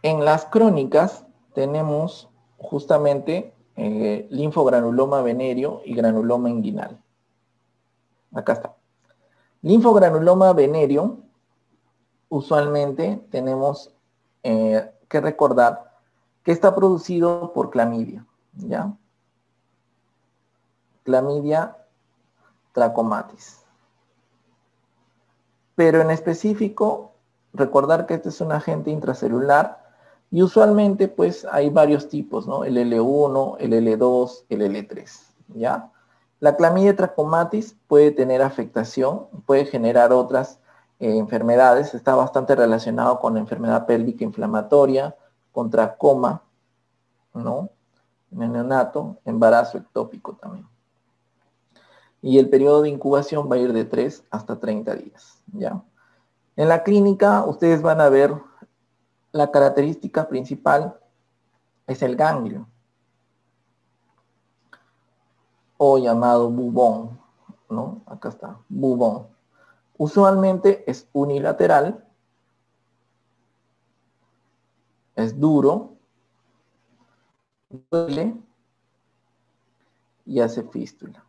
En las crónicas tenemos justamente linfogranuloma venéreo y granuloma inguinal. Acá está. Linfogranuloma venéreo, usualmente tenemos que recordar que está producido por clamidia, ¿ya? Clamidia trachomatis. Pero en específico, recordar que este es un agente intracelular y usualmente pues hay varios tipos, ¿no? El L1, el L2, el L3, ¿ya? La clamidia trachomatis puede tener afectación, puede generar otras enfermedades, está bastante relacionado con la enfermedad pélvica inflamatoria, con tracoma, ¿no? En el neonato, embarazo ectópico también. Y el periodo de incubación va a ir de 3 hasta 30 días, ¿ya? En la clínica ustedes van a ver la característica principal es el ganglio, o llamado bubón, ¿no? Acá está, bubón. Usualmente es unilateral, es duro, duele y hace fístula.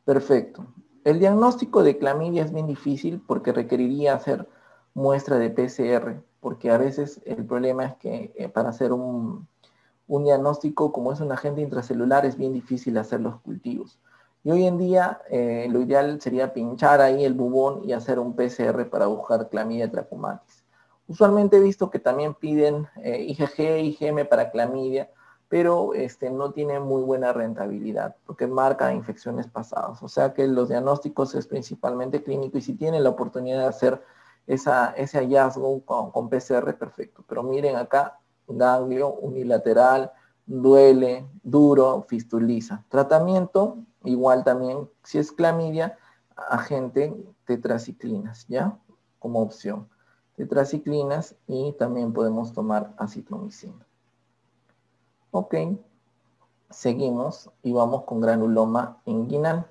Perfecto. El diagnóstico de clamidia es bien difícil porque requeriría hacer muestra de PCR, porque a veces el problema es que para hacer un diagnóstico, como es un agente intracelular, es bien difícil hacer los cultivos. Y hoy en día lo ideal sería pinchar ahí el bubón y hacer un PCR para buscar clamidia trachomatis. Usualmente he visto que también piden IgG, IgM para clamidia, pero no tiene muy buena rentabilidad porque marca infecciones pasadas. O sea que los diagnósticos es principalmente clínico y si tienen la oportunidad de hacer ese hallazgo con PCR, perfecto. Pero miren acá, ganglio unilateral, duele, duro, fistuliza. Tratamiento, igual también, si es clamidia, agente tetraciclinas, ¿ya? Como opción. Tetraciclinas y también podemos tomar acitromicina. Ok, seguimos y vamos con granuloma inguinal.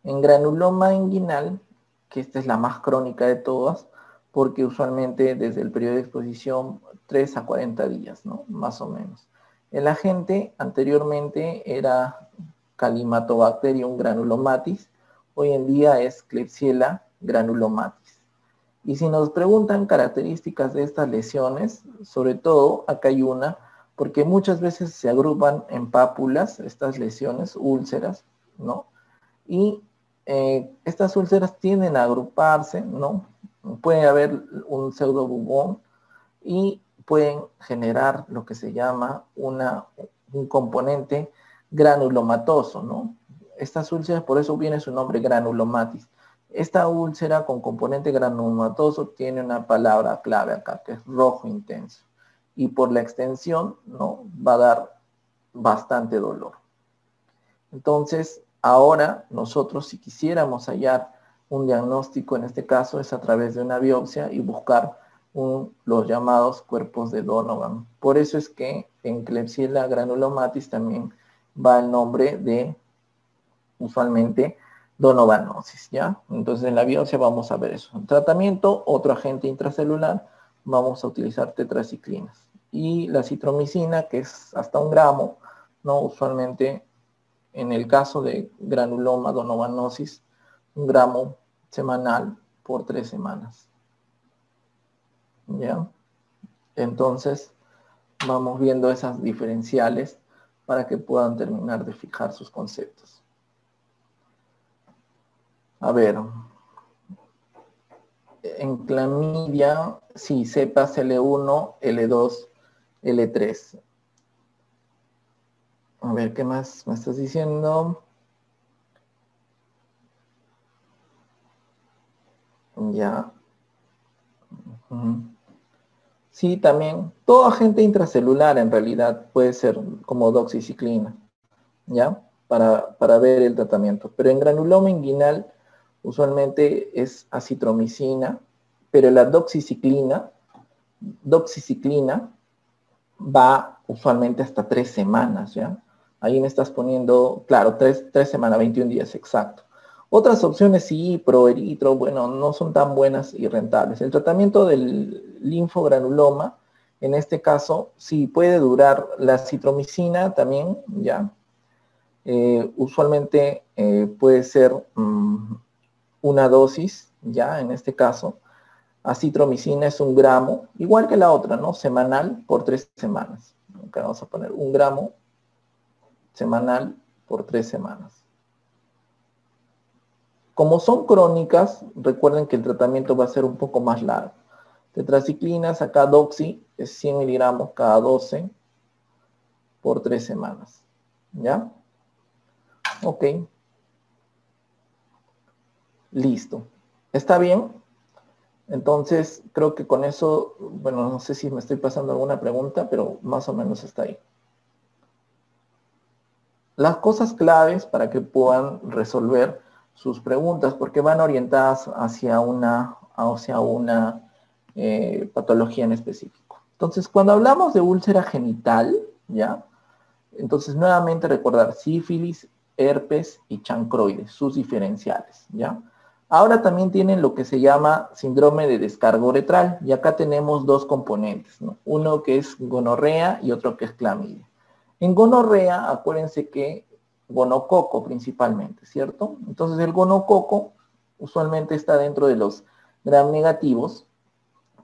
En granuloma inguinal, que esta es la más crónica de todas, porque usualmente desde el periodo de exposición 3 a 40 días, ¿no? Más o menos. El agente anteriormente era Calimantobacterium granulomatis, hoy en día es Klebsiella granulomatis. Y si nos preguntan características de estas lesiones, sobre todo acá hay una, porque muchas veces se agrupan en pápulas estas lesiones, úlceras, ¿no? Y estas úlceras tienden a agruparse, ¿no? Puede haber un pseudobubón y pueden generar lo que se llama un componente granulomatoso, ¿no? Estas úlceras, por eso viene su nombre granulomatis. Esta úlcera con componente granulomatoso tiene una palabra clave acá, que es rojo intenso. Y por la extensión, ¿no? Va a dar bastante dolor. Entonces, ahora nosotros si quisiéramos hallar un diagnóstico, en este caso es a través de una biopsia y buscar los llamados cuerpos de Donovan. Por eso es que en Klebsiella granulomatis también va el nombre de, usualmente, donovanosis, ¿ya? Entonces en la biopsia vamos a ver eso. En tratamiento, otro agente intracelular, vamos a utilizar tetraciclinas. Y la citromicina, que es hasta 1 gramo, ¿no? Usualmente en el caso de granuloma donovanosis, 1 gramo semanal por 3 semanas. ¿Ya? Entonces, vamos viendo esas diferenciales para que puedan terminar de fijar sus conceptos. A ver, en clamidia, sí, cepas L1, L2, L3. A ver, ¿qué más me estás diciendo? Ya. Sí, también. Todo agente intracelular en realidad puede ser como doxiciclina, ¿ya? Para ver el tratamiento. Pero en granuloma inguinal usualmente es acitromicina, pero la doxiciclina va usualmente hasta 3 semanas, ¿ya? Ahí me estás poniendo, claro, 3 semanas, 21 días, exacto. Otras opciones sí, proeritro, bueno, no son tan buenas y rentables. El tratamiento del linfogranuloma, en este caso, sí puede durar. La citromicina también, ya. Usualmente puede ser una dosis, ya, en este caso. Acitromicina es 1 gramo, igual que la otra, ¿no? Semanal por 3 semanas. Acá vamos a poner 1 gramo semanal por 3 semanas. Como son crónicas, recuerden que el tratamiento va a ser un poco más largo. Tetraciclinas, acá doxy, es 100 miligramos cada 12 por 3 semanas. ¿Ya? Ok. Listo. ¿Está bien? Entonces, creo que con eso, bueno, no sé si me estoy pasando alguna pregunta, pero más o menos está ahí. Las cosas claves para que puedan resolver sus preguntas, porque van orientadas hacia una patología en específico. Entonces, cuando hablamos de úlcera genital, ¿ya? Entonces, nuevamente recordar sífilis, herpes y chancroides, sus diferenciales, ¿ya? Ahora también tienen lo que se llama síndrome de descarga uretral, y acá tenemos 2 componentes, ¿no? Uno que es gonorrea y otro que es clamidia. En gonorrea, acuérdense que gonococo principalmente, ¿cierto? Entonces el gonococo usualmente está dentro de los gram negativos.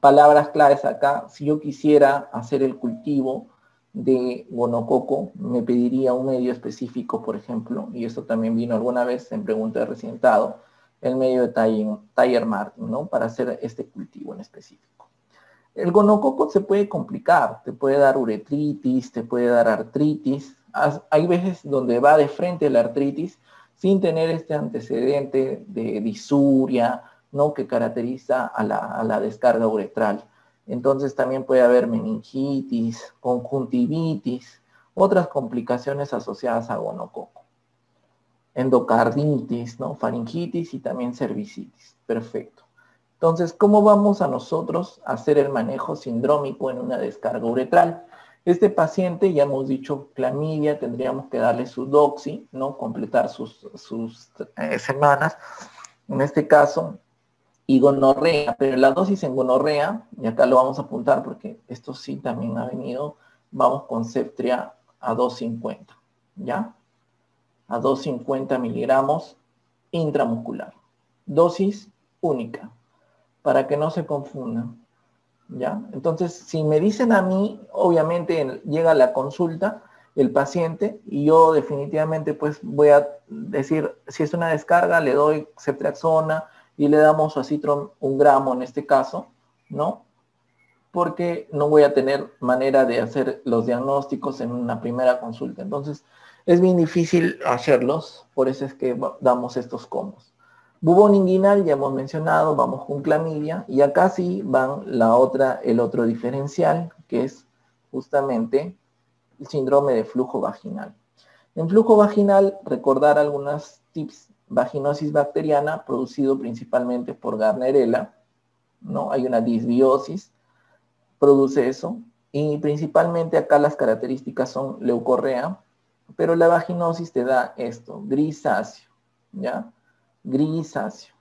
Palabras claves acá, si yo quisiera hacer el cultivo de gonococo, me pediría un medio específico, por ejemplo, y esto también vino alguna vez en pregunta de recientado, el medio de Thayer Martin, ¿no? Para hacer este cultivo en específico. El gonococo se puede complicar, te puede dar uretritis, te puede dar artritis. Hay veces donde va de frente la artritis sin tener este antecedente de disuria, ¿no? Que caracteriza a la descarga uretral. Entonces también puede haber meningitis, conjuntivitis, otras complicaciones asociadas a gonococo. Endocarditis, ¿no? Faringitis y también cervicitis. Perfecto. Entonces, ¿cómo vamos a nosotros a hacer el manejo sindrómico en una descarga uretral? Este paciente, ya hemos dicho clamidia, tendríamos que darle su doxy, ¿no? Completar sus semanas, en este caso, y gonorrea, pero la dosis en gonorrea, y acá lo vamos a apuntar porque esto sí también ha venido, vamos con Ceftriaxona a 250, ¿ya? A 250 miligramos intramuscular. Dosis única, para que no se confundan, ¿ya? Entonces, si me dicen a mí, obviamente llega la consulta, el paciente, y yo definitivamente pues voy a decir, si es una descarga, le doy Ceftriaxona y le damos Acitrom 1 gramo en este caso, ¿no? Porque no voy a tener manera de hacer los diagnósticos en una primera consulta. Entonces, es bien difícil hacerlos, por eso es que damos estos combos. Bubón inguinal, ya hemos mencionado, vamos con clamidia, y acá sí van el otro diferencial, que es justamente el síndrome de flujo vaginal. En flujo vaginal, recordar algunos tips: vaginosis bacteriana, producido principalmente por Gardnerella, ¿no? Hay una disbiosis, produce eso, y principalmente acá las características son leucorrea, pero la vaginosis te da esto, grisáceo, ¿ya? Grisáceo.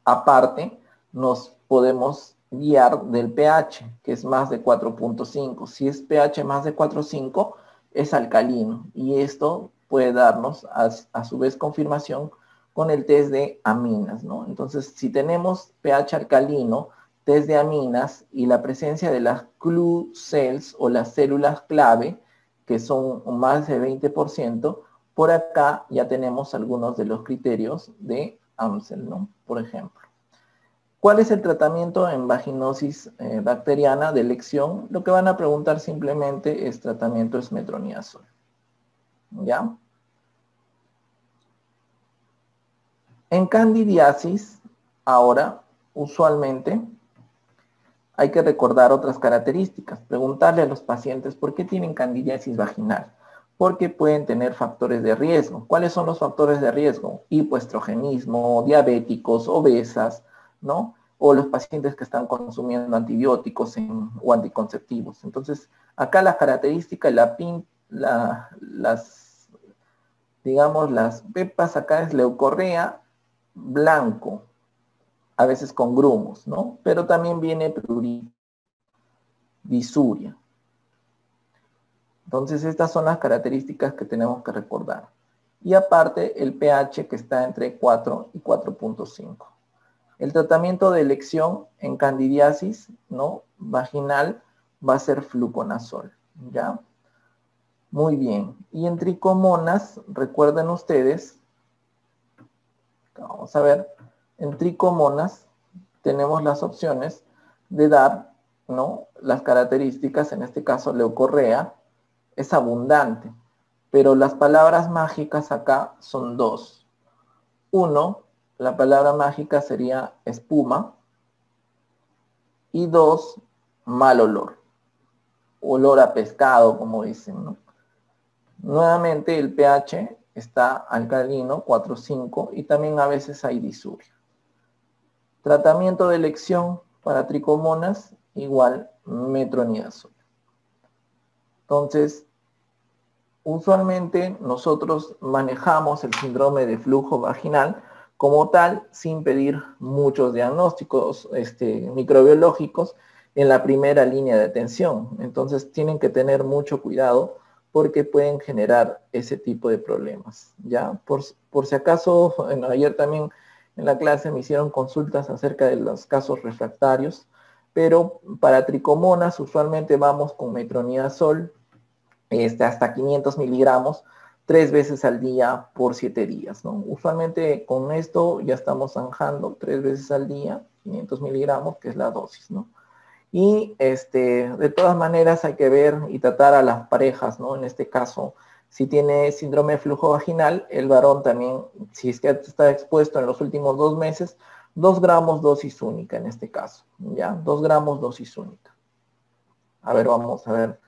Aparte, nos podemos guiar del pH, que es más de 4.5. Si es pH más de 4.5, es alcalino, y esto puede darnos a su vez confirmación con el test de aminas, ¿no? Entonces, si tenemos pH alcalino, test de aminas y la presencia de las clue cells o las células clave, que son más de 20%, por acá ya tenemos algunos de los criterios de Amsel, ¿no? Por ejemplo. ¿Cuál es el tratamiento en vaginosis bacteriana de elección? Lo que van a preguntar simplemente es tratamiento esmetronidazol. ¿Ya? En candidiasis, ahora, usualmente, hay que recordar otras características. Preguntarle a los pacientes por qué tienen candidiasis vaginal. Porque pueden tener factores de riesgo. ¿Cuáles son los factores de riesgo? Hipoestrogenismo, diabéticos, obesas, ¿no? O los pacientes que están consumiendo antibióticos o anticonceptivos. Entonces, acá la característica, digamos, las pepas acá es leucorrea blanco, a veces con grumos, ¿no? Pero también viene prurito, disuria. Entonces estas son las características que tenemos que recordar. Y aparte el pH que está entre 4 y 4.5. El tratamiento de elección en candidiasis, ¿no?, vaginal va a ser fluconazol, ¿ya? Muy bien. Y en tricomonas, recuerden ustedes, vamos a ver, en tricomonas tenemos las opciones de dar, ¿no?, las características, en este caso leucorrea, es abundante, pero las palabras mágicas acá son dos. Uno, la palabra mágica sería espuma, y dos, mal olor, olor a pescado, como dicen, ¿no? Nuevamente el pH está alcalino, 4,5, y también a veces hay disuria. Tratamiento de elección para tricomonas, igual metronidazol. Entonces, usualmente nosotros manejamos el síndrome de flujo vaginal como tal, sin pedir muchos diagnósticos microbiológicos en la primera línea de atención. Entonces tienen que tener mucho cuidado porque pueden generar ese tipo de problemas, ¿ya? Por si acaso, bueno, ayer también en la clase me hicieron consultas acerca de los casos refractarios, pero para tricomonas usualmente vamos con metronidazol, hasta 500 miligramos, 3 veces al día por 7 días, ¿no? Usualmente con esto ya estamos zanjando 3 veces al día, 500 miligramos, que es la dosis, ¿no? Y de todas maneras hay que ver y tratar a las parejas, ¿no? En este caso, si tiene síndrome de flujo vaginal, el varón también, si es que está expuesto en los últimos 2 meses, 2 gramos dosis única en este caso, ¿ya? 2 gramos dosis única. A ver, vamos a ver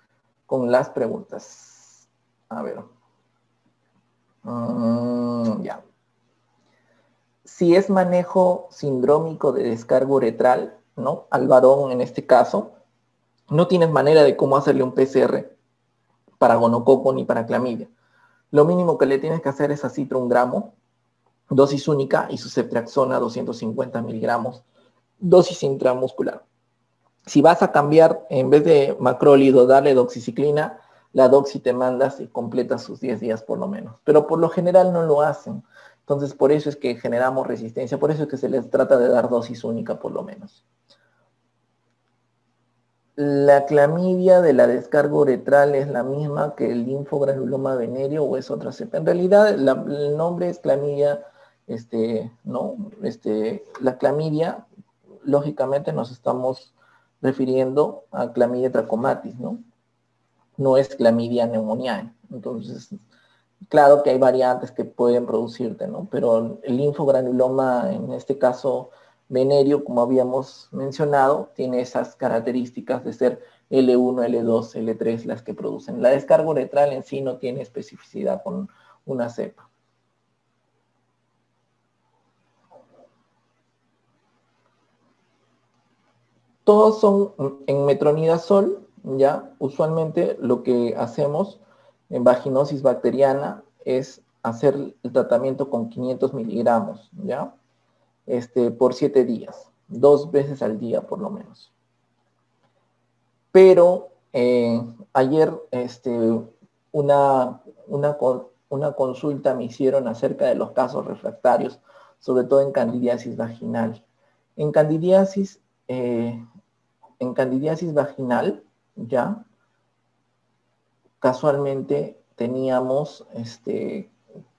con las preguntas. A ver. Ya. Si es manejo sindrómico de descargo uretral, ¿no?, al varón en este caso, no tienes manera de cómo hacerle un PCR para gonococo ni para clamidia. Lo mínimo que le tienes que hacer es acitro 1 gramo, dosis única, y su ceftriaxona 250 miligramos, dosis intramuscular. Si vas a cambiar, en vez de macrólido, darle doxiciclina, la doxi te mandas y completa sus 10 días por lo menos. Pero por lo general no lo hacen. Entonces por eso es que generamos resistencia, por eso es que se les trata de dar dosis única por lo menos. ¿La clamidia de la descarga uretral es la misma que el linfogranuloma venéreo o es otra cepa? En realidad el nombre es clamidia, ¿no? La clamidia, lógicamente nos estamos refiriendo a clamidia trachomatis, ¿no? No es clamidia pneumoniae. Entonces, claro que hay variantes que pueden producirte, ¿no? Pero el linfogranuloma, en este caso venéreo, como habíamos mencionado, tiene esas características de ser L1, L2, L3 las que producen. La descarga uretral en sí no tiene especificidad con una cepa. Todos son en metronidazol, ¿ya? Usualmente lo que hacemos en vaginosis bacteriana es hacer el tratamiento con 500 miligramos, ¿ya? Por 7 días, 2 veces al día por lo menos. Pero ayer una consulta me hicieron acerca de los casos refractarios, sobre todo en candidiasis vaginal. En candidiasis vaginal, ya, casualmente teníamos,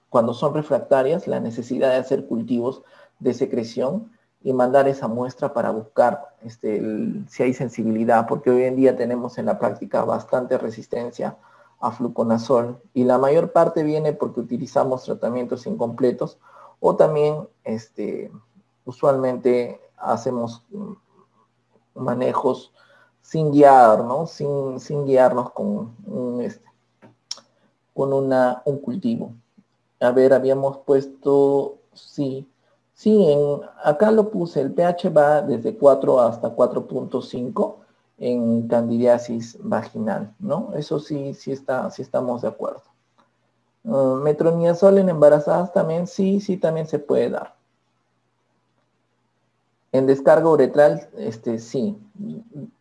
cuando son refractarias, la necesidad de hacer cultivos de secreción y mandar esa muestra para buscar si hay sensibilidad, porque hoy en día tenemos en la práctica bastante resistencia a fluconazol, y la mayor parte viene porque utilizamos tratamientos incompletos, o también usualmente hacemos manejos sin guiar, ¿no? Sin guiarnos con un cultivo. A ver, habíamos puesto, sí, acá lo puse, el pH va desde 4 hasta 4.5 en candidiasis vaginal, ¿no? Eso sí estamos de acuerdo. Metronidazol en embarazadas también, sí, también se puede dar. En descarga uretral, sí,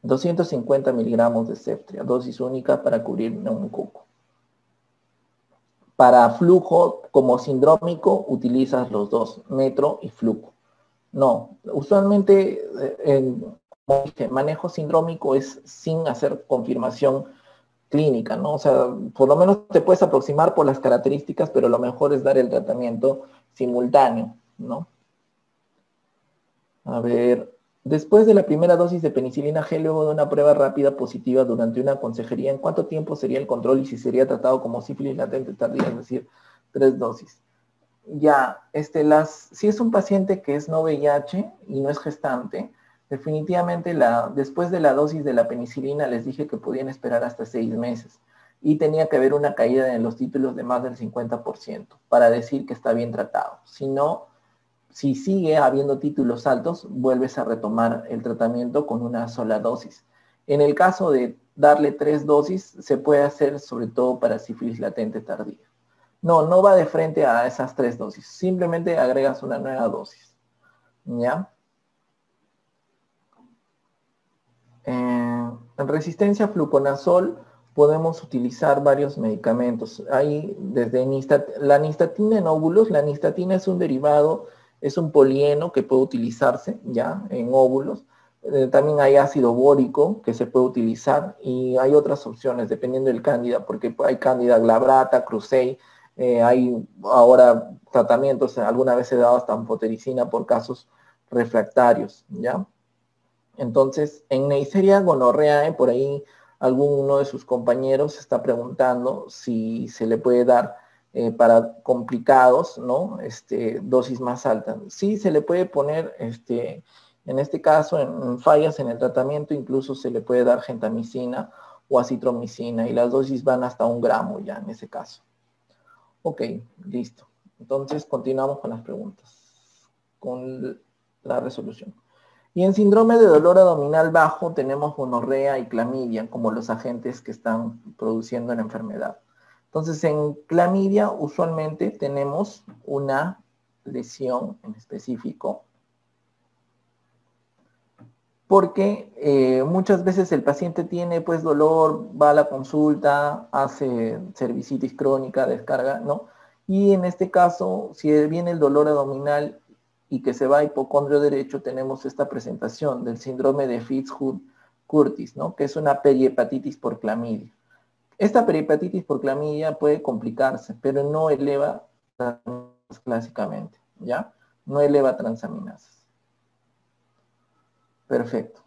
250 miligramos de Ceftriax, dosis única para cubrir neumococo. Para flujo, como sindrómico, utilizas los dos, metro y flujo. No, usualmente como dije, manejo sindrómico es sin hacer confirmación clínica, ¿no? O sea, por lo menos te puedes aproximar por las características, pero lo mejor es dar el tratamiento simultáneo, ¿no? A ver, después de la primera dosis de penicilina G, luego de una prueba rápida positiva durante una consejería, ¿en cuánto tiempo sería el control y si sería tratado como sífilis latente tardía, es decir, 3 dosis? Ya, si es un paciente que es no VIH y no es gestante, definitivamente después de la dosis de la penicilina les dije que podían esperar hasta 6 meses y tenía que haber una caída en los títulos de más del 50% para decir que está bien tratado. Si no, si sigue habiendo títulos altos, vuelves a retomar el tratamiento con una sola dosis. En el caso de darle 3 dosis, se puede hacer sobre todo para sífilis latente tardía. No va de frente a esas 3 dosis. Simplemente agregas una nueva dosis. ¿Ya? En resistencia a fluconazol podemos utilizar varios medicamentos. Hay desde la nistatina en óvulos. La nistatina es un derivado, es un polieno que puede utilizarse ya en óvulos. También hay ácido bórico que se puede utilizar y hay otras opciones dependiendo del cándida, porque hay cándida glabrata, crucei, hay ahora tratamientos, alguna vez he dado hasta anfotericina por casos refractarios, ¿ya? Entonces, en Neisseria gonorreae, por ahí alguno de sus compañeros está preguntando si se le puede dar para complicados, ¿no? Dosis más altas. Sí, se le puede poner, en este caso, en fallas en el tratamiento, incluso se le puede dar gentamicina o acitromicina, y las dosis van hasta 1 gramo ya en ese caso. Ok, listo. Entonces, continuamos con las preguntas, con la resolución. Y en síndrome de dolor abdominal bajo tenemos gonorrea y clamidia como los agentes que están produciendo la enfermedad. Entonces, en clamidia usualmente tenemos una lesión en específico porque muchas veces el paciente tiene pues dolor, va a la consulta, hace cervicitis crónica, descarga, ¿no? Y en este caso, si viene el dolor abdominal y que se va a hipocondrio derecho, tenemos esta presentación del síndrome de Fitzhugh-Curtis, ¿no? Que es una perihepatitis por clamidia. Esta perihepatitis por clamidia puede complicarse, pero no eleva transaminasas clásicamente, ¿ya? No eleva transaminasas. Perfecto.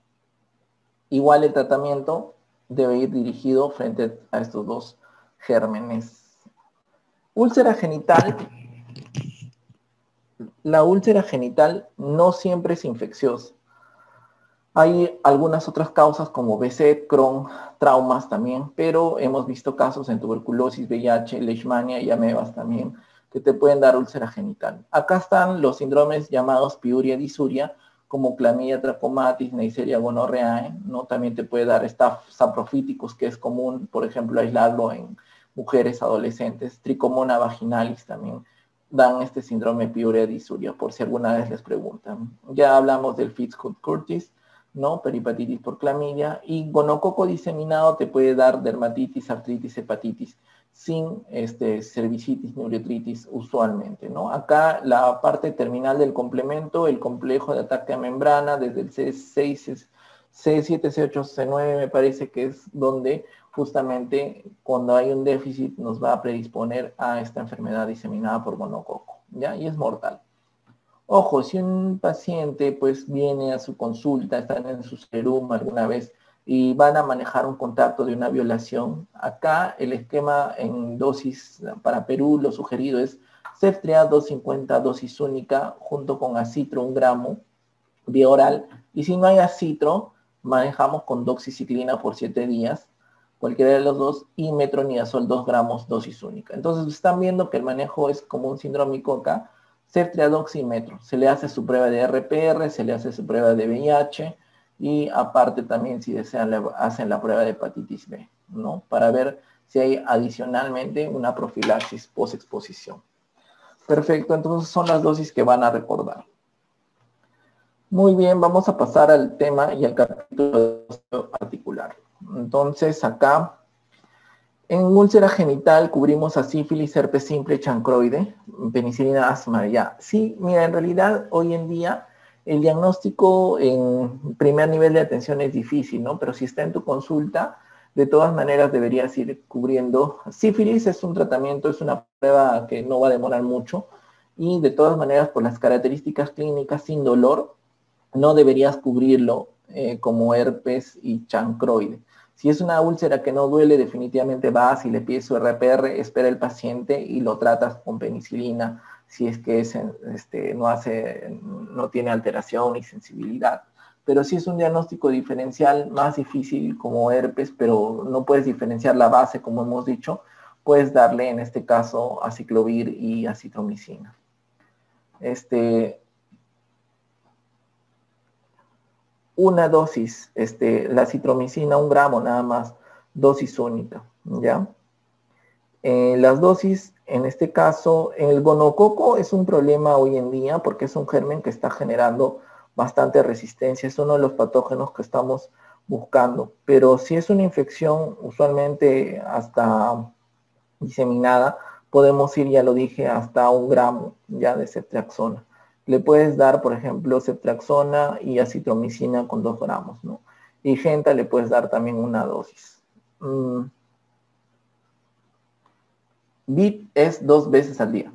Igual el tratamiento debe ir dirigido frente a estos dos gérmenes. Úlcera genital. La úlcera genital no siempre es infecciosa. Hay algunas otras causas como BC, Crohn, traumas también, pero hemos visto casos en tuberculosis, VIH, leishmania y amebas también que te pueden dar úlcera genital. Acá están los síndromes llamados piuria, disuria, como clamidia trachomatis, Neisseria gonorreae, ¿no? También te puede dar staph saprofíticus, que es común, por ejemplo, aislarlo en mujeres adolescentes, tricomona vaginalis también dan este síndrome piuria, disuria, por si alguna vez les preguntan. Ya hablamos del Fitzhugh-Curtis, ¿no? Perihepatitis por clamidia, y gonococo diseminado te puede dar dermatitis, artritis, hepatitis, sin cervicitis, ni uretritis usualmente, ¿no? Acá la parte terminal del complemento, el complejo de ataque a membrana, desde el C6, C7, C8, C9, me parece que es donde justamente cuando hay un déficit nos va a predisponer a esta enfermedad diseminada por gonococo, ¿ya? Y es mortal. Ojo, si un paciente pues viene a su consulta, están en su serum alguna vez y van a manejar un contacto de una violación, acá el esquema en dosis para Perú, lo sugerido es Ceftriax 250 dosis única junto con acitro 1 gramo vía oral, y si no hay acitro, manejamos con doxiciclina por 7 días, cualquiera de los dos, y metronidazol 2 gramos dosis única. Entonces están viendo que el manejo es como un sindrómico acá, Ceftriax, doximetro. Se le hace su prueba de RPR, se le hace su prueba de VIH y aparte también si desean hacen la prueba de hepatitis B, ¿no? Para ver si hay adicionalmente una profilaxis post-exposición. Perfecto, entonces son las dosis que van a recordar. Muy bien, vamos a pasar al tema y al capítulo de osteoporosis articular. Entonces, acá, en úlcera genital cubrimos a sífilis, herpes simple, chancroide, penicilina, asma, ya. Sí, mira, en realidad, hoy en día, el diagnóstico en primer nivel de atención es difícil, ¿no? Pero si está en tu consulta, de todas maneras deberías ir cubriendo. Sífilis es un tratamiento, es una prueba que no va a demorar mucho, y de todas maneras, por las características clínicas sin dolor, no deberías cubrirlo como herpes y chancroide. Si es una úlcera que no duele, definitivamente vas y le pides su RPR, espera el paciente y lo tratas con penicilina si es que no tiene alteración ni sensibilidad. Pero si es un diagnóstico diferencial más difícil como herpes, pero no puedes diferenciar la base, como hemos dicho, puedes darle en este caso aciclovir y acitromicina. Una dosis, la citromicina, 1 gramo nada más, dosis única, ¿ya? Las dosis, en este caso, en el gonococo es un problema hoy en día porque es un germen que está generando bastante resistencia, es uno de los patógenos que estamos buscando, pero si es una infección usualmente hasta diseminada, podemos ir, ya lo dije, hasta 1 gramo ya de ceftriaxona. Le puedes dar, por ejemplo, ceftriaxona y acitromicina con 2 gramos, ¿no? Y genta le puedes dar también una dosis. BIP es 2 veces al día.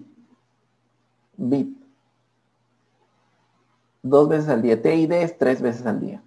BIP. 2 veces al día. TID es 3 veces al día.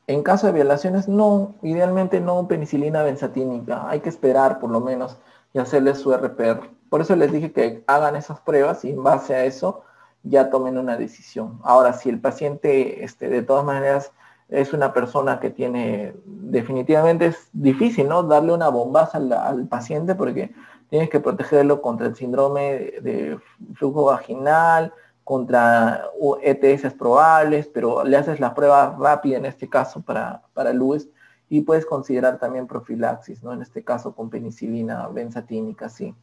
En caso de violaciones, no, idealmente no penicilina benzatínica. Hay que esperar por lo menos y hacerles su RPR. Por eso les dije que hagan esas pruebas y en base a eso ya tomen una decisión. Ahora, si el paciente de todas maneras es una persona que tiene, definitivamente es difícil, ¿no? Darle una bombaza al paciente porque tienes que protegerlo contra el síndrome de flujo vaginal, contra ETS probables, pero le haces la prueba rápida en este caso para Lewis y puedes considerar también profilaxis, ¿no? En este caso con penicilina benzatínica, sí.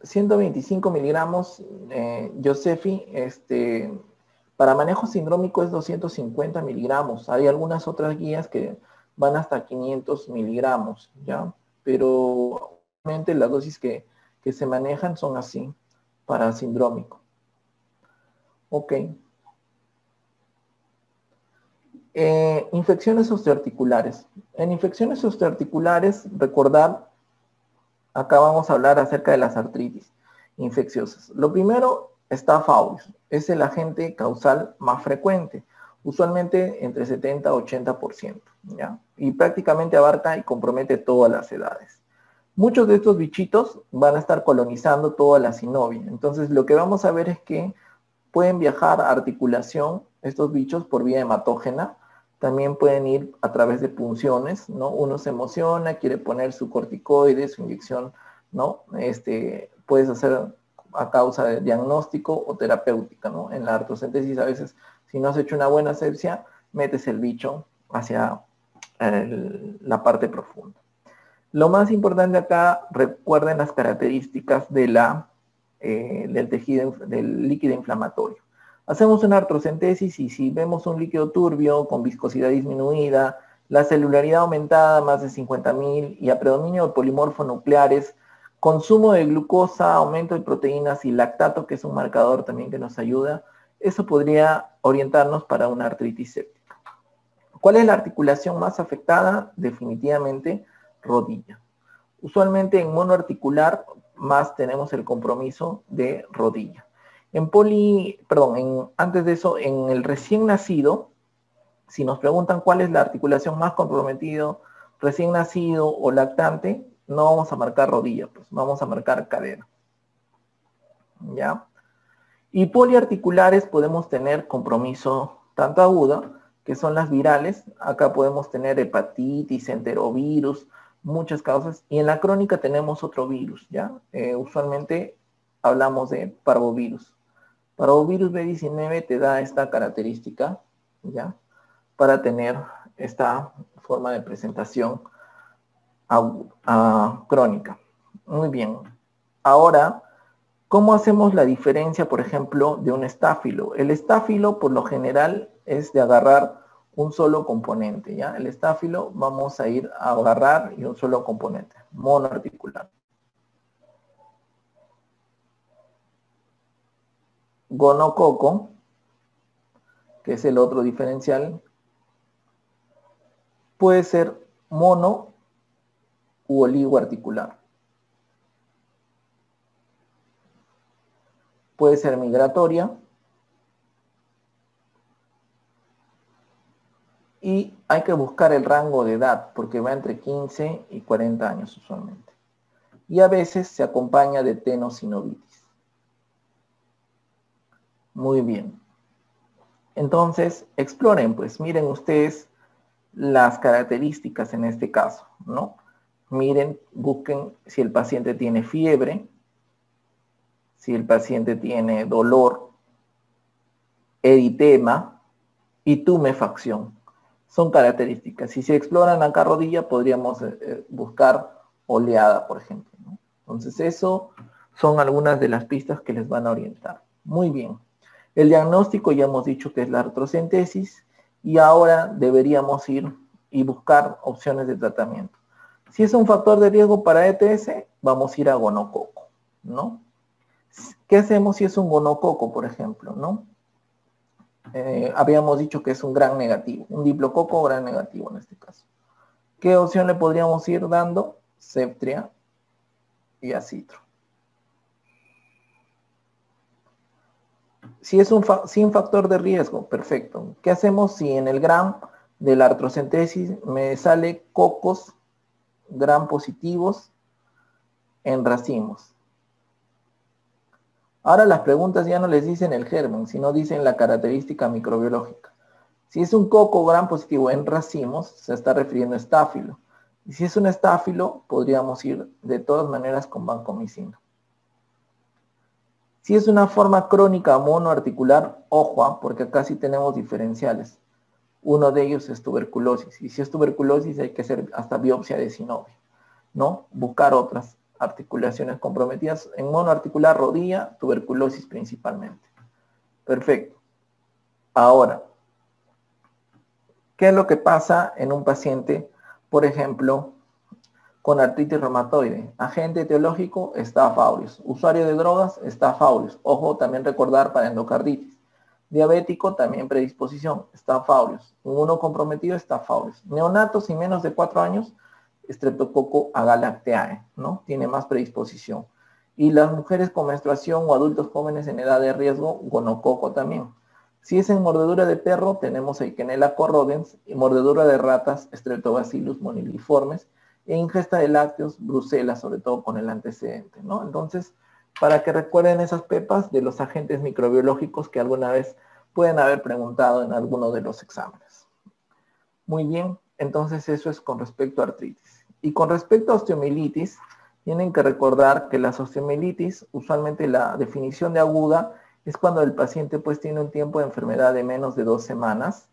125 miligramos, Josefi, para manejo sindrómico es 250 miligramos. Hay algunas otras guías que van hasta 500 miligramos, ¿ya? Pero obviamente las dosis que se manejan son así, para sindrómico. Ok. Infecciones osteoarticulares. En infecciones osteoarticulares, recordar, acá vamos a hablar acerca de las artritis infecciosas. Lo primero, Staph aureus. Es el agente causal más frecuente, usualmente entre 70 y 80%, ¿ya? Y prácticamente abarca y compromete todas las edades. Muchos de estos bichitos van a estar colonizando toda la sinovia. Entonces, lo que vamos a ver es que pueden viajar a articulación, estos bichos, por vía hematógena. También pueden ir a través de punciones, ¿no? Uno se emociona, quiere poner su corticoide, su inyección, ¿no? Puedes hacer a causa de diagnóstico o terapéutica, ¿no? En la artrocentesis a veces, si no has hecho una buena asepsia, metes el bicho hacia la parte profunda. Lo más importante acá, recuerden las características del tejido, del líquido inflamatorio. Hacemos una artrocentesis y si vemos un líquido turbio con viscosidad disminuida, la celularidad aumentada más de 50.000 y a predominio de polimorfonucleares, consumo de glucosa, aumento de proteínas y lactato, que es un marcador también que nos ayuda, eso podría orientarnos para una artritis séptica. ¿Cuál es la articulación más afectada? Definitivamente rodilla. Usualmente en monoarticular más tenemos el compromiso de rodilla. Antes de eso, en el recién nacido, si nos preguntan cuál es la articulación más comprometida, recién nacido o lactante, no vamos a marcar rodilla, pues vamos a marcar cadera. ¿Ya? Y poliarticulares podemos tener compromiso tanto agudo, que son las virales. Acá podemos tener hepatitis, enterovirus, muchas causas. Y en la crónica tenemos otro virus, ¿ya? Usualmente hablamos de parvovirus. Parvovirus B19 te da esta característica, ¿ya? Para tener esta forma de presentación crónica. Muy bien. Ahora, ¿cómo hacemos la diferencia, por ejemplo, de un estáfilo? El estáfilo, por lo general, es de agarrar un solo componente, ¿ya? El estáfilo vamos a ir a agarrar y un solo componente, monoarticular. Gonococo, que es el otro diferencial, puede ser mono u oligoarticular. Puede ser migratoria y hay que buscar el rango de edad porque va entre 15 y 40 años usualmente. Y a veces se acompaña de tenosinovitis. Muy bien. Entonces, exploren, pues miren ustedes las características en este caso, ¿no? Miren, busquen si el paciente tiene fiebre, si el paciente tiene dolor, eritema y tumefacción. Son características. Si se exploran acá rodilla, podríamos buscar oleada, por ejemplo, ¿no? Entonces, eso son algunas de las pistas que les van a orientar. Muy bien. El diagnóstico ya hemos dicho que es la artrocentesis y ahora deberíamos ir y buscar opciones de tratamiento. Si es un factor de riesgo para ETS, vamos a ir a gonococo, ¿no? ¿Qué hacemos si es un gonococo, por ejemplo, no? Habíamos dicho que es un gran negativo, un diplococo gran negativo en este caso. ¿Qué opción le podríamos ir dando? Septria y acitro. Si es sin factor de riesgo, perfecto. ¿Qué hacemos si en el gram de la artrocentesis me sale cocos gram positivos en racimos? Ahora las preguntas ya no les dicen el germen, sino dicen la característica microbiológica. Si es un coco gram positivo en racimos, se está refiriendo a estáfilo. Y si es un estáfilo, podríamos ir de todas maneras con vancomicina. Si es una forma crónica monoarticular, ojo, porque acá sí tenemos diferenciales. Uno de ellos es tuberculosis. Y si es tuberculosis hay que hacer hasta biopsia de sinovio, ¿no? Buscar otras articulaciones comprometidas. En monoarticular, rodilla, tuberculosis principalmente. Perfecto. Ahora, ¿qué es lo que pasa en un paciente, por ejemplo, con artritis reumatoide? Agente etiológico, Staph aureus. Usuario de drogas, Staph aureus. Ojo, también recordar para endocarditis. Diabético, también predisposición, Staph aureus. Inmunocomprometido, Staph aureus. Neonatos y menos de 4 años, Streptococcus agalactiae, ¿no? Tiene más predisposición. Y las mujeres con menstruación o adultos jóvenes en edad de riesgo, gonococo también. Si es en mordedura de perro, tenemos Eikenella corrodens, y mordedura de ratas, Streptobacillus moniliformes, e ingesta de lácteos, Bruselas, sobre todo con el antecedente, ¿no? Entonces, para que recuerden esas pepas de los agentes microbiológicos que alguna vez pueden haber preguntado en alguno de los exámenes. Muy bien, entonces eso es con respecto a artritis. Y con respecto a osteomielitis, tienen que recordar que las osteomielitis, usualmente la definición de aguda es cuando el paciente pues tiene un tiempo de enfermedad de menos de 2 semanas.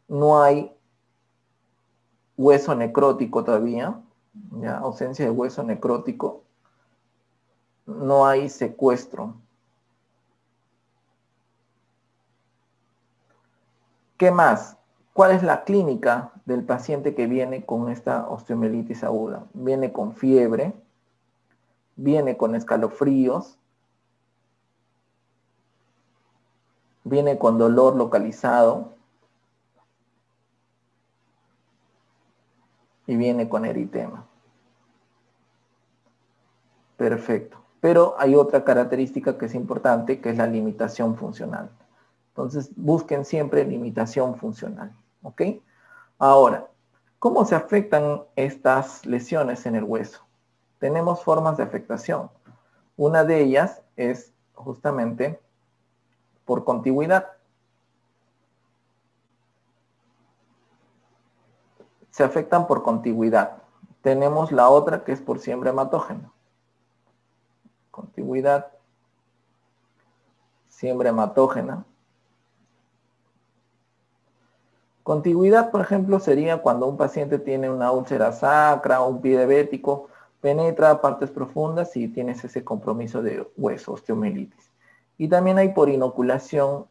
No hay hueso necrótico todavía, ¿ya? Ausencia de hueso necrótico. No hay secuestro. ¿Qué más? ¿Cuál es la clínica del paciente que viene con esta osteomielitis aguda? Viene con fiebre, viene con escalofríos, viene con dolor localizado y viene con eritema. Perfecto. Pero hay otra característica que es importante, que es la limitación funcional. Entonces, busquen siempre limitación funcional, ¿ok? Ahora, ¿cómo se afectan estas lesiones en el hueso? Tenemos formas de afectación. Una de ellas es justamente por contigüidad. Se afectan por contigüidad. Tenemos la otra que es por siembra hematógena. Contigüidad, siembra hematógena. Contigüidad, por ejemplo, sería cuando un paciente tiene una úlcera sacra o un pie diabético, penetra a partes profundas y tienes ese compromiso de hueso, osteomielitis. Y también hay por inoculación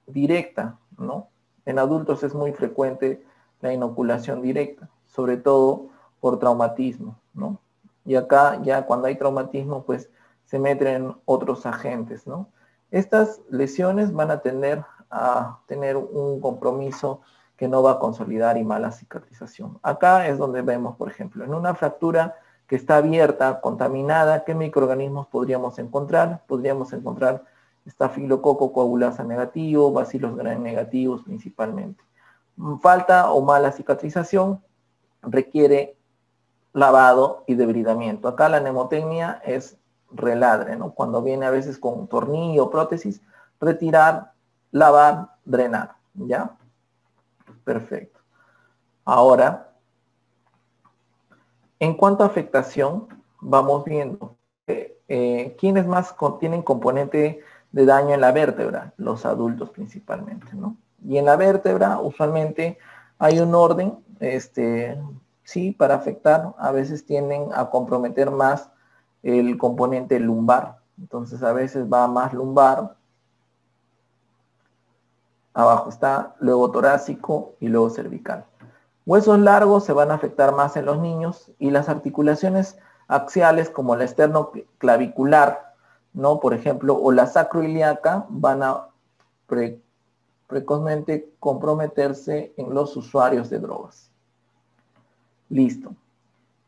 directa, ¿no? En adultos es muy frecuente la inoculación directa, sobre todo por traumatismo, ¿no? Y acá ya cuando hay traumatismo, pues se meten otros agentes, ¿no? Estas lesiones van a tender a tener un compromiso que no va a consolidar y mala cicatrización. Acá es donde vemos, por ejemplo, en una fractura que está abierta, contaminada, ¿qué microorganismos podríamos encontrar? Podríamos encontrar estafilococo coagulasa negativo, bacilos gram negativos principalmente. Falta o mala cicatrización requiere lavado y debridamiento. Acá la mnemotecnia es reladre, ¿no? Cuando viene a veces con tornillo, prótesis, retirar, lavar, drenar, ¿ya? Perfecto. Ahora, en cuanto a afectación, vamos viendo quiénes más tienen componente de daño en la vértebra, los adultos principalmente, ¿no? Y en la vértebra usualmente hay un orden, sí, para afectar, a veces tienden a comprometer más el componente lumbar, entonces a veces va más lumbar, abajo está, luego torácico y luego cervical. Huesos largos se van a afectar más en los niños y las articulaciones axiales como la esternoclavicular, ¿no? Por ejemplo, o la sacroiliaca van a precozmente comprometerse en los usuarios de drogas. Listo.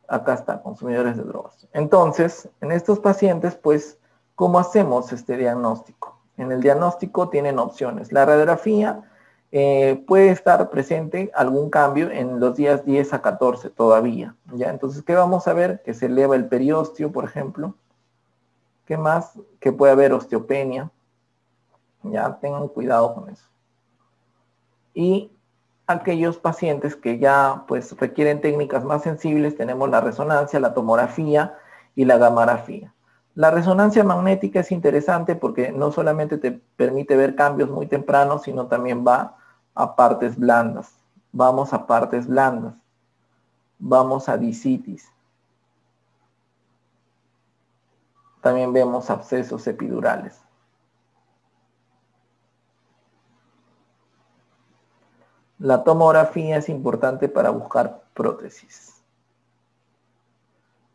Acá está, consumidores de drogas. Entonces, en estos pacientes, pues, ¿cómo hacemos este diagnóstico? En el diagnóstico tienen opciones. La radiografía puede estar presente algún cambio en los días 10 a 14 todavía, ¿ya? Entonces, ¿qué vamos a ver? Que se eleva el periósteo, por ejemplo. ¿Qué más? Que puede haber osteopenia. Ya, tengan cuidado con eso. Y aquellos pacientes que ya pues requieren técnicas más sensibles, tenemos la resonancia, la tomografía y la gamografía. La resonancia magnética es interesante porque no solamente te permite ver cambios muy tempranos, sino también va a partes blandas. Vamos a partes blandas. Vamos a disitis. También vemos abscesos epidurales. La tomografía es importante para buscar prótesis.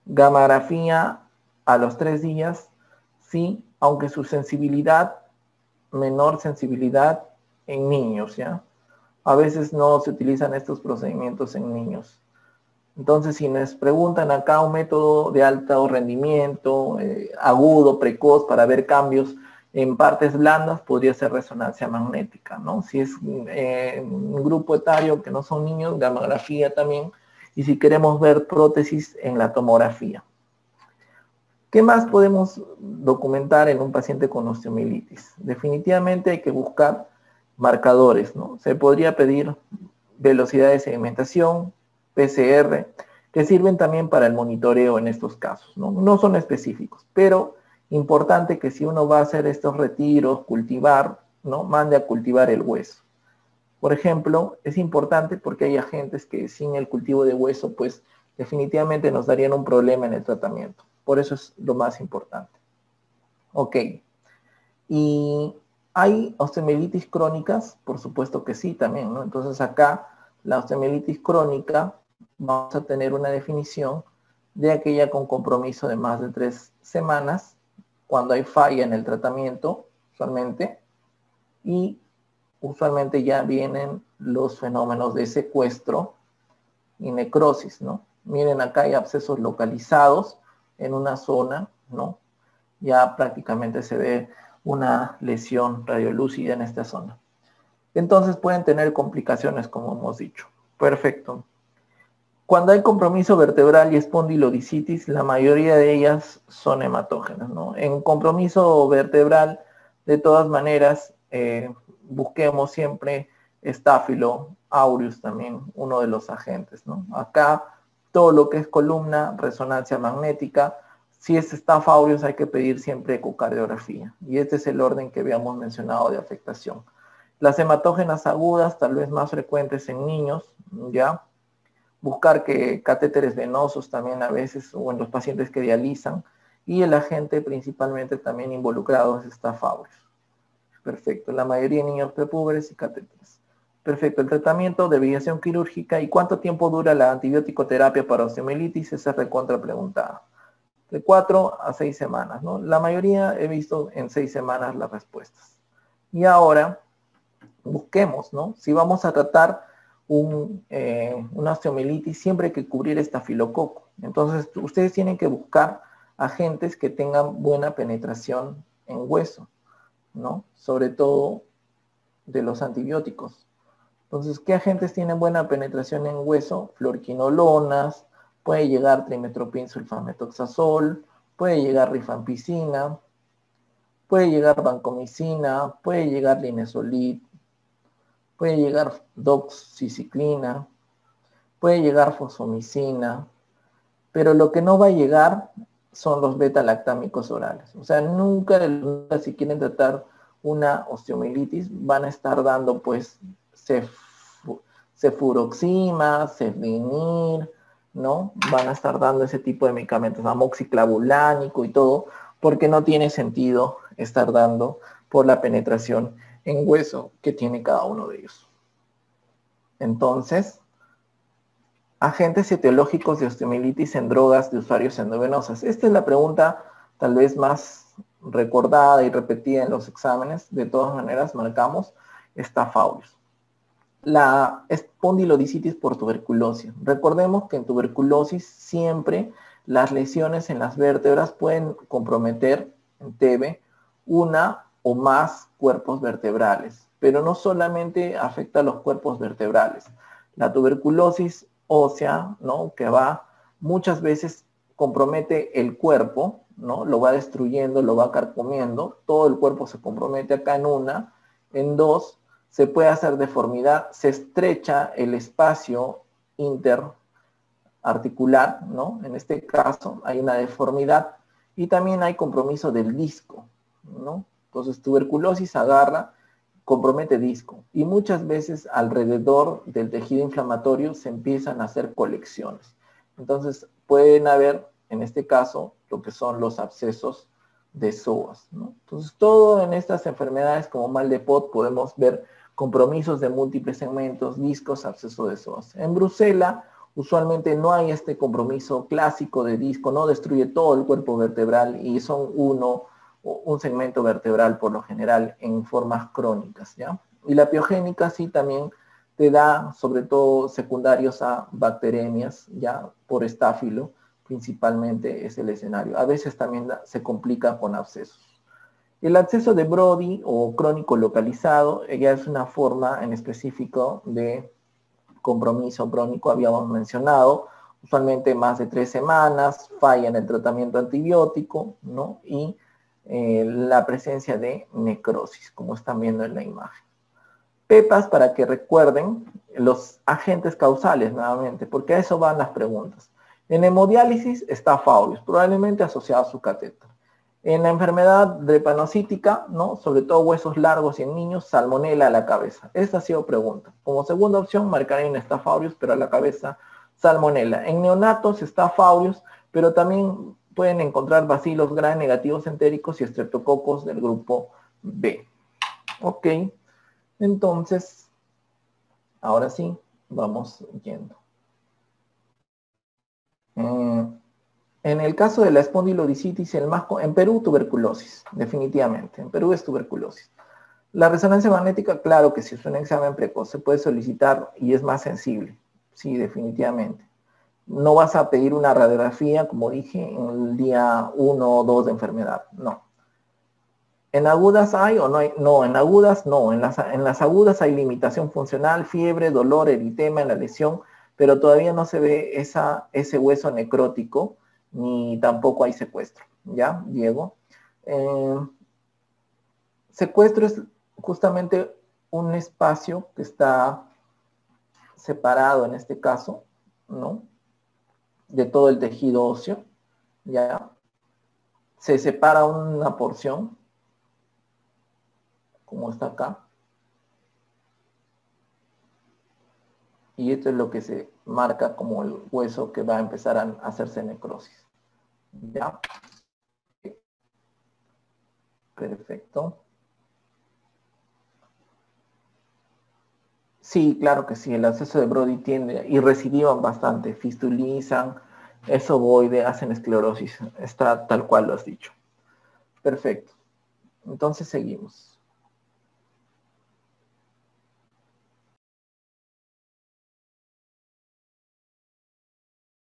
Gamografía a los 3 días, sí, aunque su sensibilidad, menor sensibilidad en niños, ¿ya? A veces no se utilizan estos procedimientos en niños. Entonces, si nos preguntan acá un método de alto rendimiento, agudo, precoz, para ver cambios en partes blandas, podría ser resonancia magnética, ¿no? Si es un grupo etario que no son niños, gamografía también, y si queremos ver prótesis en la tomografía. ¿Qué más podemos documentar en un paciente con osteomielitis? Definitivamente hay que buscar marcadores, ¿no? Se podría pedir velocidad de segmentación, PCR, que sirven también para el monitoreo en estos casos, ¿no? No son específicos, pero importante que si uno va a hacer estos retiros, cultivar, ¿no? Mande a cultivar el hueso. Por ejemplo, es importante porque hay agentes que sin el cultivo de hueso, pues definitivamente nos darían un problema en el tratamiento. Por eso es lo más importante. Ok. ¿Y hay osteomielitis crónicas? Por supuesto que sí también, ¿no? Entonces acá la osteomielitis crónica vamos a tener una definición de aquella con compromiso de más de 3 semanas, cuando hay falla en el tratamiento, usualmente, y usualmente ya vienen los fenómenos de secuestro y necrosis, ¿no? Miren, acá hay abscesos localizados en una zona, ¿no? Ya prácticamente se ve una lesión radiolúcida en esta zona. Entonces pueden tener complicaciones, como hemos dicho. Perfecto. Cuando hay compromiso vertebral y espondilodicitis, la mayoría de ellas son hematógenas, ¿no? En compromiso vertebral, de todas maneras, busquemos siempre Staphylo aureus también, uno de los agentes, ¿no? Acá, todo lo que es columna, resonancia magnética, si es Staph aureus hay que pedir siempre ecocardiografía. Y este es el orden que habíamos mencionado de afectación. Las hematógenas agudas, tal vez más frecuentes en niños, ¿ya? buscar que catéteres venosos también a veces, o en los pacientes que dializan, y el agente principalmente también involucrado es Staph aureus. Perfecto, la mayoría de niños prepúberes y catéteres. Perfecto, el tratamiento de desviación quirúrgica y cuánto tiempo dura la antibiótico terapia para osteomielitis, esa es recontra preguntada. De 4 a 6 semanas, ¿no? La mayoría he visto en 6 semanas las respuestas. Y ahora busquemos, ¿no? Si vamos a tratar una osteomielitis, siempre hay que cubrir estafilococo. Entonces, ustedes tienen que buscar agentes que tengan buena penetración en hueso, ¿no? Sobre todo de los antibióticos. Entonces, ¿qué agentes tienen buena penetración en hueso? Fluorquinolonas, puede llegar trimetoprim sulfametoxazol, puede llegar rifampicina, puede llegar vancomicina, puede llegar linezolid, puede llegar doxiciclina, puede llegar fosfomicina, pero lo que no va a llegar son los beta-lactámicos orales. O sea, nunca si quieren tratar una osteomielitis van a estar dando pues cefuroxima, cefdinir, ¿no? Van a estar dando ese tipo de medicamentos, amoxiclavulánico y todo, porque no tiene sentido estar dando por la penetración en hueso que tiene cada uno de ellos. Entonces, agentes etiológicos de osteomielitis en drogas de usuarios endovenosas. Esta es la pregunta tal vez más recordada y repetida en los exámenes. De todas maneras, marcamos Staph aureus. La espondilodicitis por tuberculosis. Recordemos que en tuberculosis siempre las lesiones en las vértebras pueden comprometer, en TB, una o más cuerpos vertebrales, pero no solamente afecta a los cuerpos vertebrales. La tuberculosis ósea, ¿no? Que va muchas veces compromete el cuerpo, ¿no? Lo va destruyendo, lo va carcomiendo, todo el cuerpo se compromete acá en una, en dos, se puede hacer deformidad, se estrecha el espacio interarticular, ¿no? En este caso hay una deformidad y también hay compromiso del disco, ¿no? Entonces tuberculosis agarra, compromete disco y muchas veces alrededor del tejido inflamatorio se empiezan a hacer colecciones. Entonces pueden haber, en este caso, lo que son los abscesos de psoas, ¿no? Entonces todo en estas enfermedades como mal de Pot podemos ver compromisos de múltiples segmentos, discos, absceso de psoas. En Brucela usualmente no hay este compromiso clásico de disco, no destruye todo el cuerpo vertebral y son un segmento vertebral por lo general en formas crónicas, ¿ya? Y la piogénica sí también te da sobre todo secundarios a bacteremias, ya por estáfilo, principalmente es el escenario. A veces también se complica con abscesos. El absceso de Brody o crónico localizado ya es una forma en específico de compromiso crónico, habíamos mencionado, usualmente más de 3 semanas, falla en el tratamiento antibiótico, ¿no? Y la presencia de necrosis, como están viendo en la imagen. PEPAS, para que recuerden, los agentes causales nuevamente, porque a eso van las preguntas. En hemodiálisis está Staph aureus, probablemente asociado a su catéter. En la enfermedad drepanocítica, ¿no? Sobre todo huesos largos y en niños, salmonela a la cabeza. Esta ha sido pregunta. Como segunda opción, marcaré en Staph aureus, pero a la cabeza, salmonela. En neonatos, Staph aureus, pero también pueden encontrar bacilos gram negativos entéricos y estreptococos del grupo B. Ok, entonces, ahora sí, vamos yendo. En el caso de la espondilodicitis, en Perú, tuberculosis, definitivamente. En Perú es tuberculosis. La resonancia magnética, claro que si es un examen precoz, se puede solicitar y es más sensible. Sí, definitivamente. No vas a pedir una radiografía, como dije, en el día 1 o 2 de enfermedad. No. ¿En agudas hay o no hay? No, en agudas no. En las agudas hay limitación funcional, fiebre, dolor, eritema en la lesión, pero todavía no se ve ese hueso necrótico, ni tampoco hay secuestro. ¿Ya, Diego? Secuestro es justamente un espacio que está separado, en este caso, ¿no? De todo el tejido óseo, ¿ya? Se separa una porción, como está acá, Y esto es lo que se marca como el hueso que va a empezar a hacerse necrosis. ¿Ya? Perfecto. Sí, claro que sí, el absceso de Brody tiende y recidivan bastante, fistulizan, es ovoide, hacen esclerosis, está tal cual lo has dicho. Perfecto. Entonces seguimos.